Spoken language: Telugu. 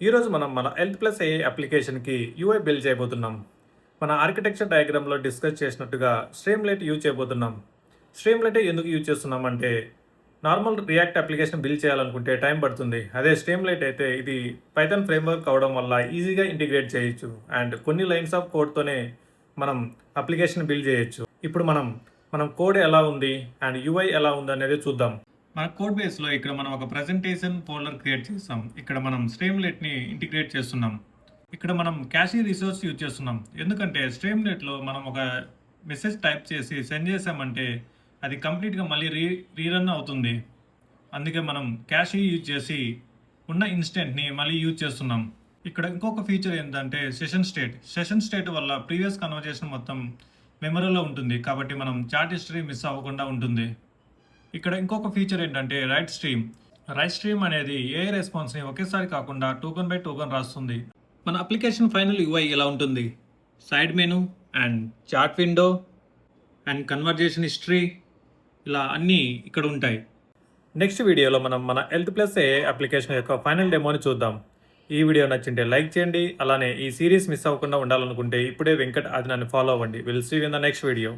ఈరోజు మనం మన హెల్త్ ప్లస్ ఏ అప్లికేషన్కి యూఐ బిల్డ్ చేయబోతున్నాం. మన ఆర్కిటెక్చర్ డయాగ్రామ్లో డిస్కస్ చేసినట్టుగా స్ట్రీమ్లైట్ యూజ్ చేయబోతున్నాం. స్ట్రీమ్లైట్ ఎందుకు యూజ్ చేస్తున్నాం అంటే నార్మల్ రియాక్ట్ అప్లికేషన్ బిల్డ్ చేయాలనుకుంటే టైం పడుతుంది. అదే స్ట్రీమ్లైట్ అయితే ఇది పైథాన్ ఫ్రేమ్వర్క్ అవడం వల్ల ఈజీగా ఇంటిగ్రేట్ చేయొచ్చు అండ్ కొన్ని లైన్స్ ఆఫ్ కోడ్తోనే మనం అప్లికేషన్ బిల్డ్ చేయొచ్చు. ఇప్పుడు మనం కోడ్ ఎలా ఉంది అండ్ యూఐ ఎలా ఉంది అనేది చూద్దాం. మన కోడ్ బేస్లో ఇక్కడ మనం ఒక ప్రజెంటేషన్ ఫోల్డర్ క్రియేట్ చేస్తాం. ఇక్కడ మనం స్ట్రీమ్లైట్ని ఇంటిగ్రేట్ చేస్తున్నాం. ఇక్కడ మనం క్యాషీ రిసోర్స్ యూజ్ చేస్తున్నాం. ఎందుకంటే స్ట్రీమ్లైట్లో మనం ఒక మెసేజ్ టైప్ చేసి సెండ్ చేసామంటే అది కంప్లీట్గా మళ్ళీ రీరన్ అవుతుంది. అందుకే మనం క్యాషీ యూజ్ చేసి ఉన్న ఇన్స్టెంట్ని మళ్ళీ యూజ్ చేస్తున్నాం. ఇక్కడ ఇంకొక ఫీచర్ ఏంటంటే సెషన్ స్టేట్ వల్ల ప్రీవియస్ కన్వర్జేషన్ మొత్తం మెమరీలో ఉంటుంది. కాబట్టి మనం చాట్ హిస్టరీ మిస్ అవ్వకుండా ఉంటుంది. ఇక్కడ ఇంకొక ఫీచర్ ఏంటంటే రైట్ స్ట్రీమ్ అనేది ఏ రెస్పాన్స్ని ఒకేసారి కాకుండా టోకెన్ బై టోకెన్ రాస్తుంది. మన అప్లికేషన్ ఫైనల్ యూఐ ఇలా ఉంటుంది. Side menu and chat window and conversation history ఇలా అన్నీ ఇక్కడ ఉంటాయి. నెక్స్ట్ వీడియోలో మనం మన హెల్త్ ప్లస్ ఏ అప్లికేషన్ యొక్క ఫైనల్ డెమోని చూద్దాం. ఈ వీడియో నచ్చింటే లైక్ చేయండి. అలానే ఈ సిరీస్ మిస్ అవ్వకుండా ఉండాలనుకుంటే ఇప్పుడే వెంకట్ ఆదినాన్ని ఫాలో అవ్వండి. Will see you in the next video.